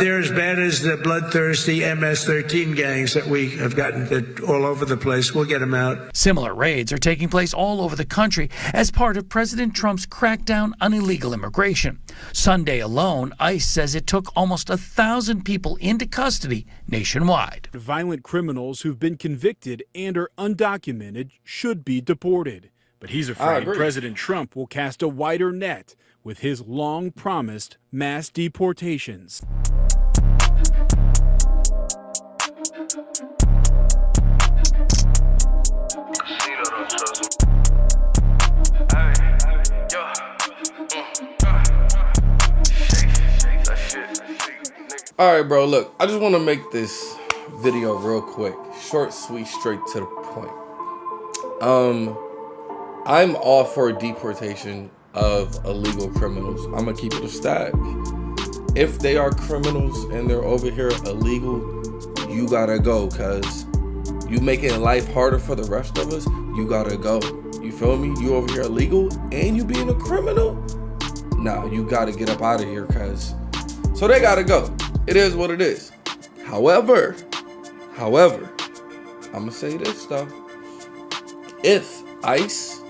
They're as bad as the bloodthirsty MS-13 gangs that we have gotten all over the place. We'll get them out. Similar raids are taking place all over the country as part of President Trump's crackdown on illegal immigration. Sunday alone, ICE says it took almost 1,000 people into custody nationwide. Violent criminals who've been convicted and are undocumented should be deported. But he's afraid President Trump will cast a wider net with his long-promised mass deportations. All right, bro, look, I just want to make this video real quick. Short, sweet, straight to the point. I'm all for deportation of illegal criminals. I'm going to keep it a stack. If they are criminals and they're over here illegal, you got to go, because you making life harder for the rest of us. You got to go. You feel me? You over here illegal and you being a criminal? Nah, you got to get up out of here, because... So they got to go. It is what it is. However, I'm going to say this though. If ICE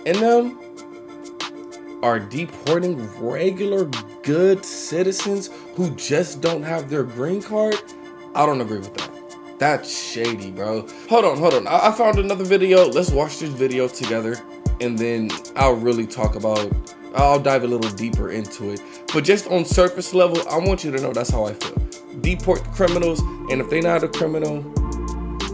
and them are deporting regular good citizens who just don't have their green card, I don't agree with that. That's shady, bro. Hold on. I found another video. Let's watch this video together, and then I'll dive a little deeper into it. But just on surface level, I want you to know that's how I feel. Deport the criminals, and if they're not a criminal,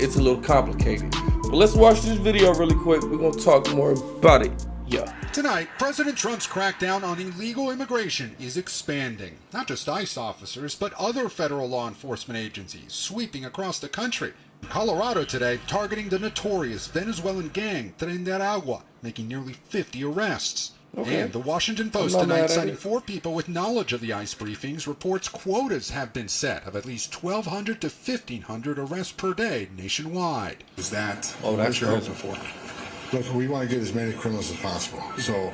it's a little complicated. But let's watch this video really quick. We're gonna talk more about it. Yeah. Tonight, President Trump's crackdown on illegal immigration is expanding. Not just ICE officers, but other federal law enforcement agencies sweeping across the country. Colorado today targeting the notorious Venezuelan gang Tren de Aragua, making nearly 50 arrests. Okay. And the Washington Post tonight, citing 4 people with knowledge of the ICE briefings, reports quotas have been set of at least 1,200 to 1,500 arrests per day nationwide. Is that what you're hoping for? Look, we want to get as many criminals as possible, so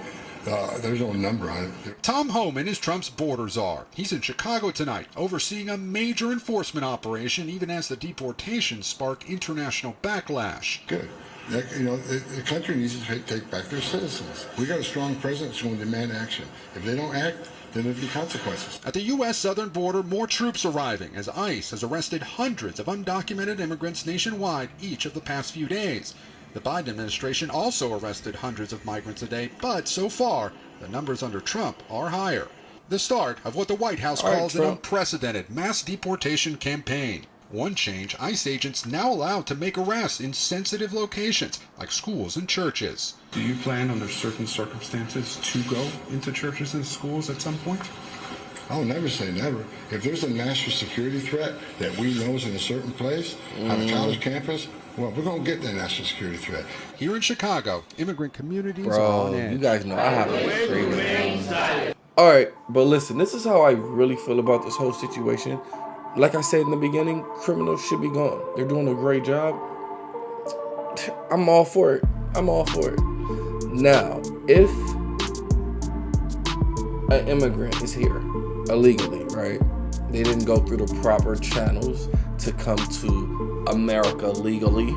there's no number on it. Tom Homan is Trump's border czar. He's in Chicago tonight, overseeing a major enforcement operation, even as the deportations spark international backlash. Good. The country needs to take back their citizens. We got a strong president who's going to demand action. If they don't act, then there'll be consequences. At the U.S. southern border, more troops arriving as ICE has arrested hundreds of undocumented immigrants nationwide each of the past few days. The Biden administration also arrested hundreds of migrants a day, but so far, the numbers under Trump are higher. The start of what the White House calls an unprecedented mass deportation campaign. One change, ICE agents now allowed to make arrests in sensitive locations, like schools and churches. Do you plan, under certain circumstances, to go into churches and schools at some point? I'll never say never. If there's a national security threat that we know is in a certain place, on a college campus, well, we're going to get that national security threat. Here in Chicago, immigrant communities are on edge. You guys know I have to scream. All right, but listen, this is how I really feel about this whole situation. Like I said in the beginning, criminals should be gone. They're doing a great job. I'm all for it. Now, if an immigrant is here illegally, right? They didn't go through the proper channels to come to America legally.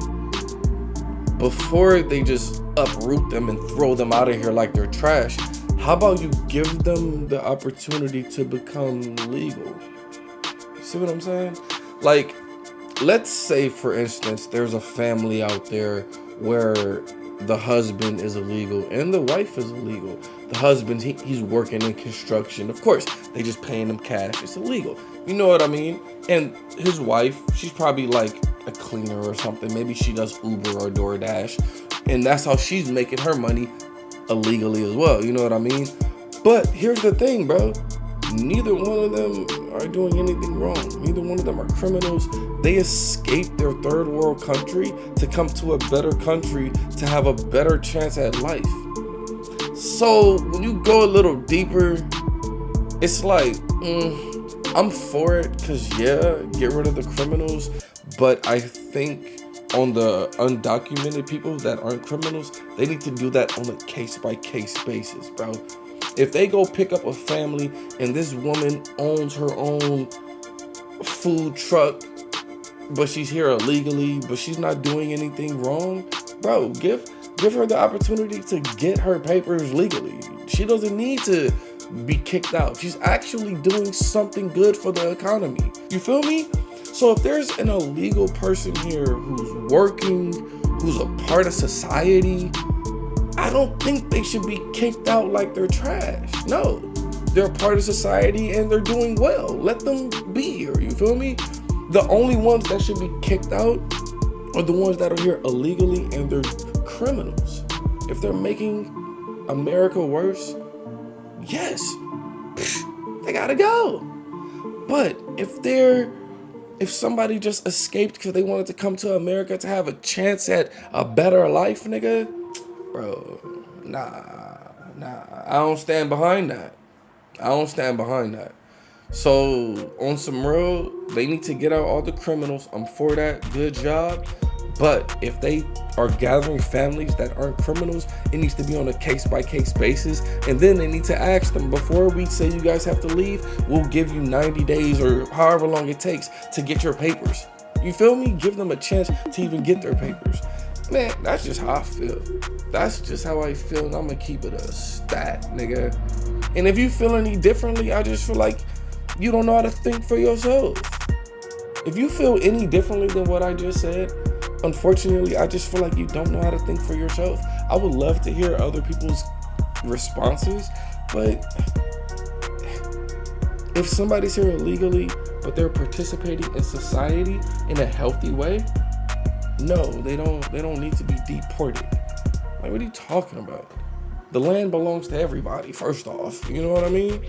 Before they just uproot them and throw them out of here like they're trash, how about you give them the opportunity to become legal? See what I'm saying? Like, let's say, for instance, there's a family out there where the husband is illegal and the wife is illegal. The husband, he's working in construction. Of course, they just paying him cash. It's illegal. You know what I mean? And his wife, she's probably like a cleaner or something. Maybe she does Uber or DoorDash. And that's how she's making her money illegally as well. You know what I mean? But here's the thing, bro. Neither one of them are doing anything wrong. Neither one of them are criminals. They escaped their third world country to come to a better country to have a better chance at life. So when you go a little deeper, it's like, I'm for it, because yeah, get rid of the criminals. But I think on the undocumented people that aren't criminals, they need to do that on a case-by-case basis, bro. If they go pick up a family and this woman owns her own food truck, but she's here illegally, but she's not doing anything wrong. Bro, give her the opportunity to get her papers legally. She doesn't need to be kicked out. She's actually doing something good for the economy. You feel me? So if there's an illegal person here who's working, who's a part of society, I don't think they should be kicked out like they're trash. No, they're a part of society and they're doing well. Let them be here, you feel me? The only ones that should be kicked out are the ones that are here illegally and they're criminals. If they're making America worse, yes, they gotta go. But if somebody just escaped because they wanted to come to America to have a chance at a better life, nigga, bro, nah, I don't stand behind that. So on some real, they need to get out all the criminals. I'm for that. Good job. But if they are gathering families that aren't criminals, it needs to be on a case-by-case basis. And then they need to ask them, before we say you guys have to leave, we'll give you 90 days or however long it takes to get your papers. You feel me? Give them a chance to even get their papers. Man, that's just how I feel. That's just how I feel, and I'm gonna keep it a stat, nigga. And if you feel any differently, I just feel like you don't know how to think for yourself. If you feel any differently than what I just said, unfortunately, I just feel like you don't know how to think for yourself. I would love to hear other people's responses, but if somebody's here illegally, but they're participating in society in a healthy way, no, they don't need to be deported. Like, what are you talking about? The land belongs to everybody, first off. You know what I mean?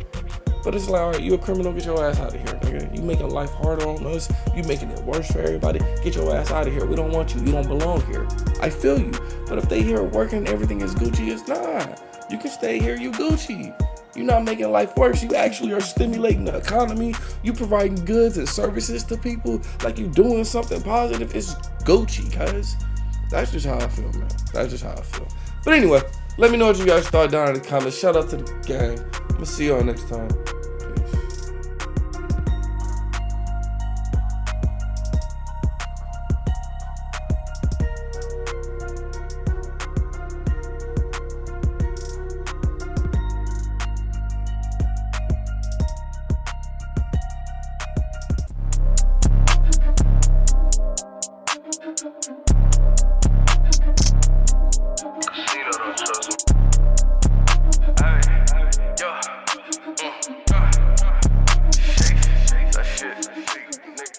But it's like, all right, you a criminal, get your ass out of here, nigga. You making life harder on us. You making it worse for everybody. Get your ass out of here. We don't want you. You don't belong here. I feel you. But if they here working, everything is Gucci, it's not. You can stay here, you Gucci. You're not making life worse. You actually are stimulating the economy. You providing goods and services to people like you doing something positive. It's Gucci, cuz. That's just how I feel, man. That's just how I feel. But anyway, let me know what you guys thought down in the comments. Shout out to the gang. We'll see y'all next time.